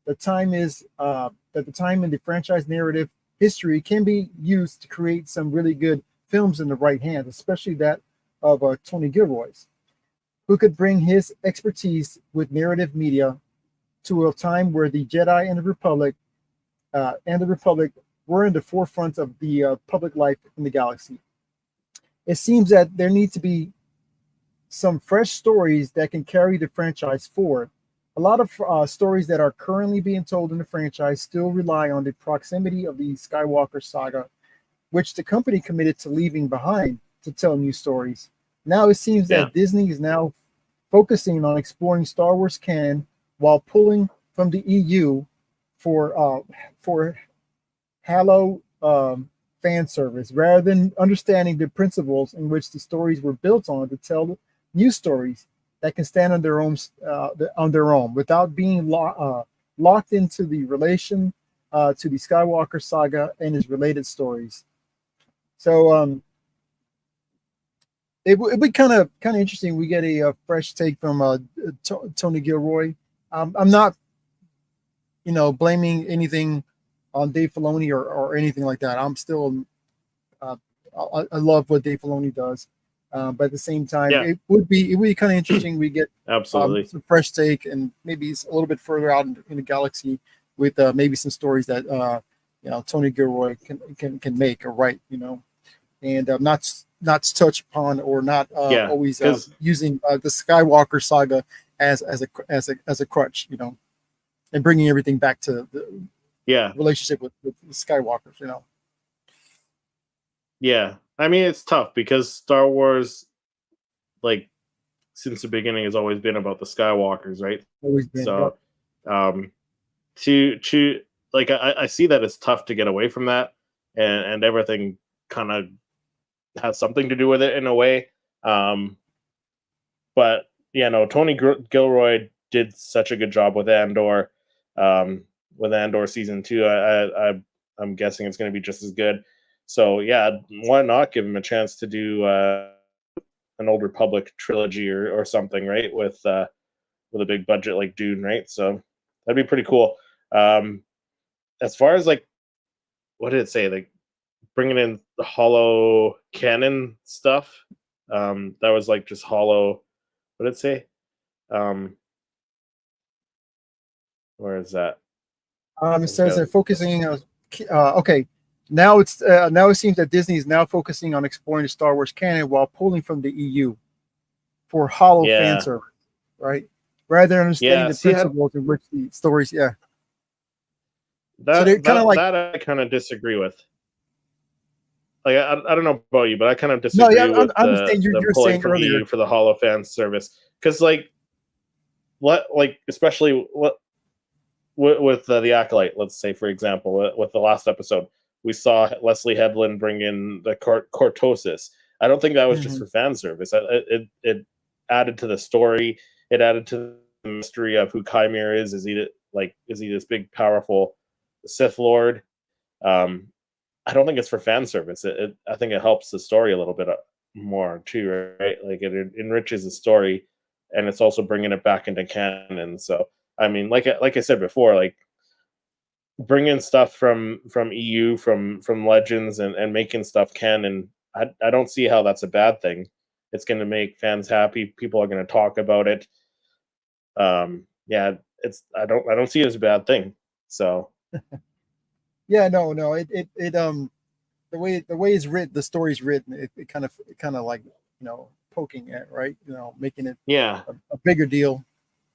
B: the time in the franchise narrative history can be used to create some really good films in the right hands, especially that of Tony Gilroy's, who could bring his expertise with narrative media to a time where the Jedi and the Republic were in the forefront of the public life in the galaxy. It seems that there need to be some fresh stories that can carry the franchise forward. A lot of stories that are currently being told in the franchise still rely on the proximity of the Skywalker saga, which the company committed to leaving behind to tell new stories. Now it seems that Disney is now focusing on exploring Star Wars canon while pulling from the EU for Halo fan service, rather than understanding the principles in which the stories were built on to tell new stories that can stand on their own without being locked into the relation to the Skywalker saga and its related stories. So it'd be kind of interesting. We get a fresh take from Tony Gilroy. I'm not, blaming anything on Dave Filoni or anything like that. I'm still, I love what Dave Filoni does, but at the same time, it would be kind of interesting. We get
A: absolutely
B: some fresh take, and maybe it's a little bit further out in the galaxy with maybe some stories that Tony Gilroy can make or write, and not to touch upon or not always using the Skywalker saga as a crutch, and bringing everything back to the relationship with the Skywalkers,
A: Yeah, I mean it's tough because Star Wars, like since the beginning, has always been about the Skywalkers, right?
B: Always been.
A: So, to like I see that it's tough to get away from that, and everything kind of has something to do with it in a way. But yeah, no, Tony Gilroy did such a good job with Andor. With Andor season 2, I'm guessing it's going to be just as good. So yeah, why not give him a chance to do an Old Republic trilogy or something, right? With a big budget like Dune, right? So that'd be pretty cool. As far as like, what did it say? Like bringing in the hollow canon stuff. That was like just hollow. What did it say? Where is that?
B: It says they're focusing on. Okay, now it seems that Disney is now focusing on exploring the Star Wars canon while pulling from the EU for hollow fan service, right? Rather than understanding the principles in which the stories,
A: That,
B: so they're kind of like
A: that I kind of disagree with. Like I don't know about you, but I kind of disagree with
B: I understand
A: the
B: you're
A: pulling
B: saying
A: from
B: earlier
A: EU for the hollow fan service, because like especially with the Acolyte, let's say for example, with the last episode, we saw Leslie Headland bring in the cortosis. I don't think that was just for fan service. It added to the story. It added to the mystery of who Chimera is. Is he this big powerful Sith Lord? I don't think it's for fan service. I think it helps the story a little bit more too, right? Like it enriches the story, and it's also bringing it back into canon. So I mean, like I said before, like bringing stuff from EU, from Legends, and making stuff canon. I don't see how that's a bad thing. It's going to make fans happy. People are going to talk about it. Yeah, I don't see it as a bad thing. So
B: yeah, no, the way it's written, the story's written, it kind of like poking at, right, making it a bigger deal.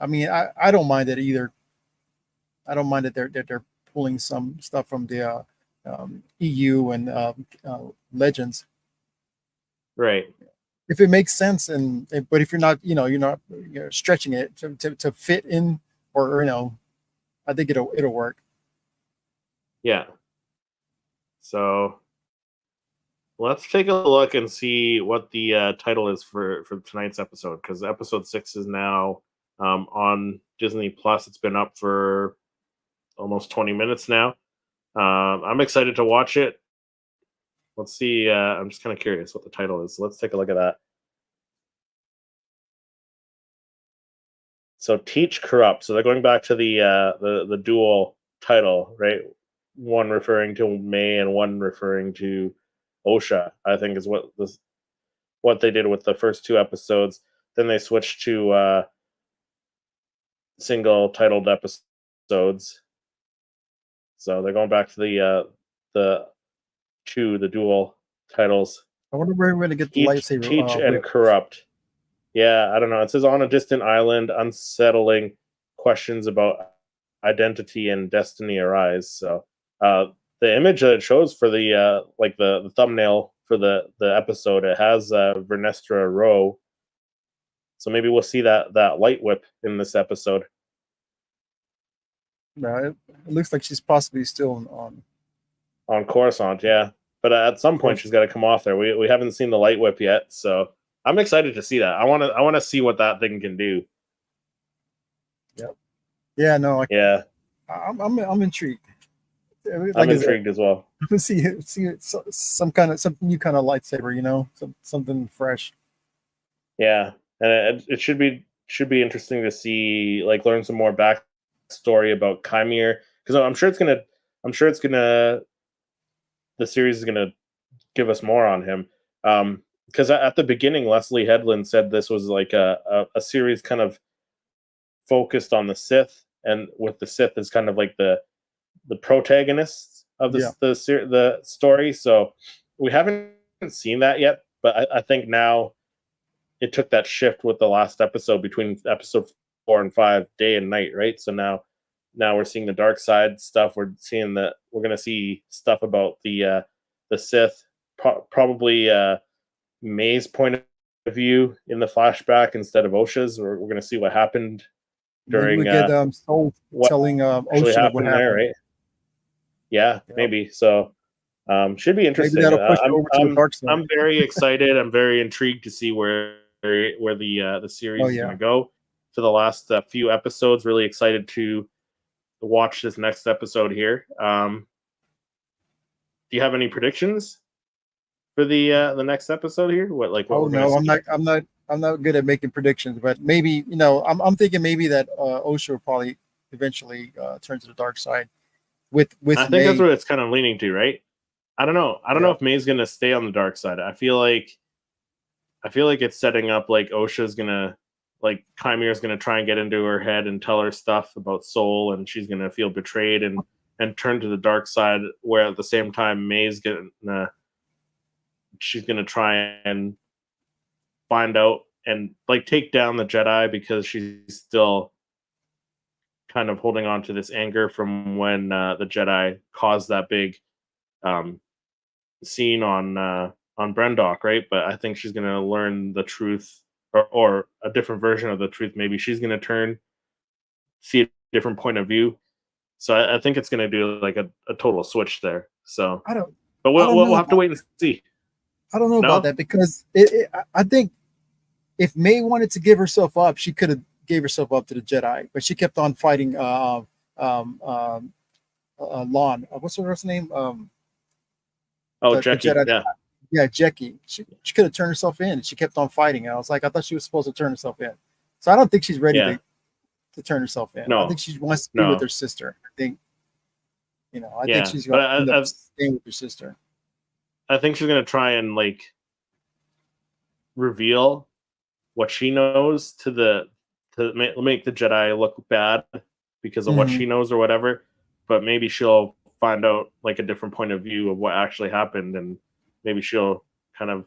B: I mean, I don't mind it either. I don't mind that they're pulling some stuff from the EU and Legends,
A: right.
B: if it makes sense, but if you're not you're stretching it to fit in, or I think it'll work.
A: Yeah. So let's take a look and see what the title is for tonight's episode, because episode 6 is now on Disney Plus. It's been up for almost 20 minutes now. I'm excited to watch it. Let's see. I'm just kind of curious what the title is. So let's take a look at that. So Teach Corrupt. So they're going back to the dual title, right? One referring to May and one referring to Osha, I think is what they did with the first 2 episodes. Then they switched to single titled episodes. So they're going back to the dual titles.
B: I wonder where we're going to get the lightsaber.
A: Teach and Corrupt. Yeah, I don't know. It says on a distant island, unsettling questions about identity and destiny arise. So the image that it shows for the thumbnail for the episode, it has Vernestra Rowe. So maybe we'll see that light whip in this episode.
B: No, it looks like she's possibly still
A: on Coruscant, yeah. But at some point she's got to come off there. We haven't seen the light whip yet, so I'm excited to see that. I want to see what that thing can do.
B: Yep. Yeah. No.
A: Yeah.
B: I'm intrigued.
A: Like I'm intrigued as well.
B: See some new kind of lightsaber. Something fresh.
A: Yeah, and it should be interesting to see, like, learn some more backstory about Chimera, because I'm sure the series is gonna give us more on him. Because at the beginning, Leslie Headland said this was like a series kind of focused on the Sith, and with the Sith as kind of like the protagonists of the story. So we haven't seen that yet, but I think now it took that shift with the last episode between episode 4 and 5, day and night, right? So now we're seeing the dark side stuff. We're seeing that we're going to see stuff about the Sith, probably May's point of view in the flashback instead of Osha's. We're going to see what happened during
B: Soul telling
A: Osha what happened there, right? Yeah,
B: Yep.
A: maybe. So should be interesting.
B: Maybe that'll push it over to the dark side.
A: I'm very excited. I'm very intrigued to see where the series
B: Oh
A: is going
B: yeah.
A: to go for the last few episodes. Really excited to watch this next episode here. Do you have any predictions for the next episode here? What
B: Oh
A: we're going to
B: no,
A: see?
B: I'm not good at making predictions, but maybe I'm thinking maybe that Osha will probably eventually turn to the dark side
A: I
B: with
A: think that's
B: May.
A: what it's kind of leaning to, right? I don't know. I don't know
B: Yeah.
A: if May's going to stay on the dark side. I feel like it's setting up like Osha's gonna, like Chimere's gonna try and get into her head and tell her stuff about Soul, and she's gonna feel betrayed and turn to the dark side. Where at the same time, she's gonna try and find out and like take down the Jedi because she's still kind of holding on to this anger from when the Jedi caused that big um, scene on Brendok, right? But I think she's gonna learn the truth or a different version of the truth. Maybe she's gonna see a different point of view. So I think it's gonna do like a total switch there. So,
B: I don't
A: but
B: I don't
A: we'll
B: know
A: have to
B: about
A: wait and see.
B: I don't know about
A: No,
B: that because I think if May wanted to give herself up, she could have gave herself up to the Jedi, but she kept on fighting um, um, Lon. What's her first name?
A: oh
B: The
A: Jackie,
B: Jedi.
A: yeah,
B: Yeah, Jackie. She could have turned herself in. And she kept on fighting. And I was like, I thought she was supposed to turn herself in. So I don't think she's ready
A: yeah,
B: to turn herself in. I
A: no,
B: think she wants to be with
A: no,
B: her sister. I think
A: yeah,
B: she's
A: but
B: going to end up staying with her sister.
A: I think she's gonna try and like reveal what she knows to make the Jedi look bad because of what
B: Mhm.
A: she knows or whatever. But maybe she'll find out like a different point of view of what actually happened, and maybe she'll kind of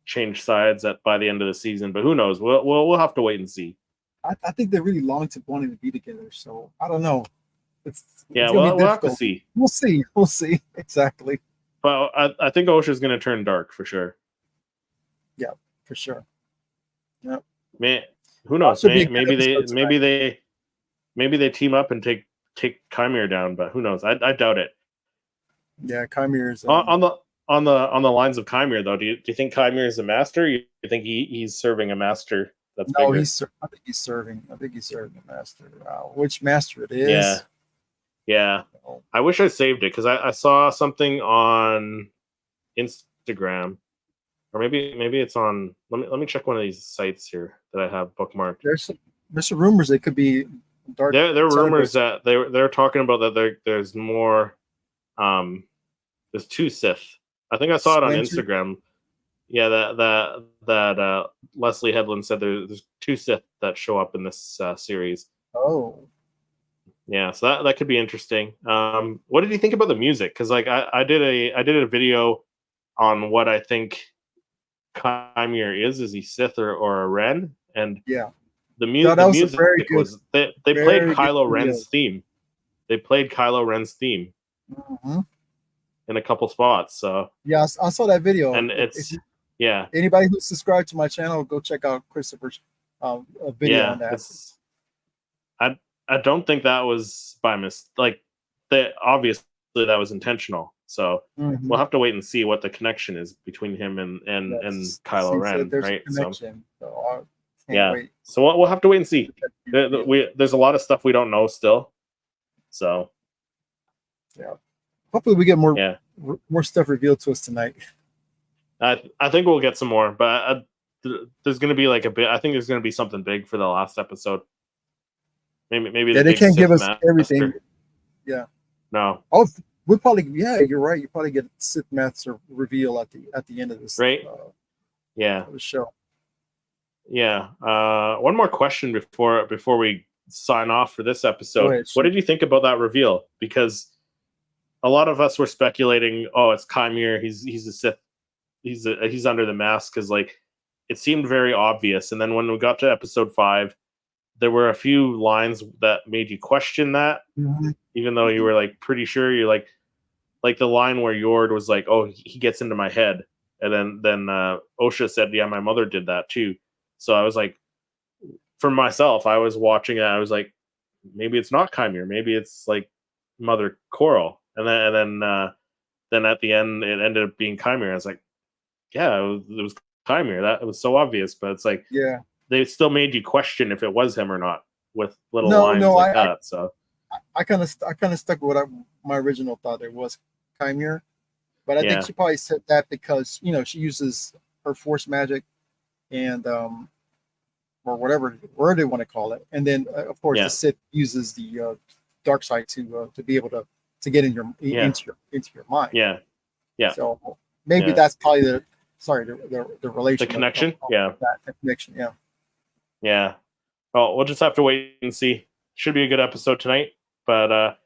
A: change sides by the end of the season. But who knows? We'll have to wait and see.
B: I think they're really long to wanting to be together. So I don't know.
A: Yeah,
B: It's going to be
A: we'll have to
B: difficult.
A: see.
B: We'll see. We'll see. Exactly.
A: But I think Osha's going to turn dark for sure.
B: Yeah, for sure. Yeah.
A: Man, who knows?
B: Should be a good
A: Maybe
B: episode tonight.
A: maybe they team up and take Chimera down. But who knows? I doubt it.
B: Yeah, Chimeras.
A: On the lines of Chimera though, do you think Chimera is a master? You think he's serving a master that's
B: No,
A: bigger?
B: I think he's serving. I think he's serving the master. Which master it
A: Yeah,
B: is?
A: yeah.
B: Oh,
A: I wish I saved it because I saw something on Instagram, or maybe it's on. Let me check one of these sites here that I have bookmarked.
B: there's some rumors it could be dark.
A: There are rumors
B: Celebrate.
A: that they're talking about that there's more. There's two Sith. I think I saw it on
B: Splinter.
A: Instagram. Yeah, that Leslie Headland said there's two Sith that show up in this series.
B: Oh,
A: Yeah, so that could be interesting. What did you think about the music? Because like I did a video on what I think Chimera is. Is he Sith or a Ren? And
B: yeah.
A: the
B: No, that was a
A: music
B: very good,
A: was they played
B: very good
A: Kylo
B: video.
A: Ren's theme. They played Kylo Ren's theme
B: Mhm.
A: in a couple spots. So
B: Yeah, I saw that video.
A: and
B: If
A: yeah.
B: anybody who's subscribed to my channel, go check out Christopher's video
A: Yeah,
B: on that.
A: I don't think that was by like that obviously that was intentional. So
B: Mhm.
A: we'll have to wait and see what the connection is between him and
B: Yes.
A: Kylo
B: Seems that
A: Ren,
B: there's a
A: right? So
B: connection. So I can't
A: yeah.
B: wait.
A: So we'll have to wait and see. There's a lot of stuff we don't know still. So
B: Yeah. Hopefully we get
A: yeah.
B: more stuff revealed to us tonight.
A: I think we'll get some more, but there's going to be like a bit. I think there's going to be something big for the last episode. Maybe
B: Yeah,
A: the
B: they
A: big
B: can't give
A: Sith
B: us everything.
A: master.
B: Yeah.
A: No.
B: Oh, we'll probably. Yeah, you're right. You probably get Sith Master reveal at the end of this.
A: Right. Yeah.
B: The show.
A: Yeah. One more question before we sign off for this episode.
B: ahead,
A: What did you think about that reveal? Because a lot of us were speculating, oh, it's Chimera. He's a Sith. He's under the mask because like it seemed very obvious. And then when we got to episode 5, there were a few lines that made you question that, even though you were like pretty sure. You're like the line where Yord was like, "Oh, he gets into my head," and then Osha said, "Yeah, my mother did that too." So I was like, for myself, I was watching it. I was like, maybe it's not Chimera. Maybe it's like Mother Coral, and then at the end it ended up being Chimera. I was like, yeah, it was Chimera. That it was so obvious, but it's like they still made you question if it was him or not with little lines like that. So
B: I kind of stuck with what my original thought it was Chimera, but I think she probably said that because she uses her force magic and or whatever they want to call it, and then of course the Sith uses the dark side to be able to get in into your mind. So maybe that's probably the relation,
A: the connection.
B: That connection.
A: Yeah. Well, we'll just have to wait and see. Should be a good episode tonight. But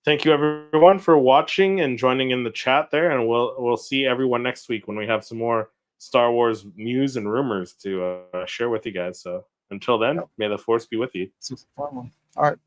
A: thank you everyone for watching and joining in the chat there, and we'll see everyone next week when we have some more Star Wars news and rumors to share with you guys. So until then, may the Force be with you.
B: All right.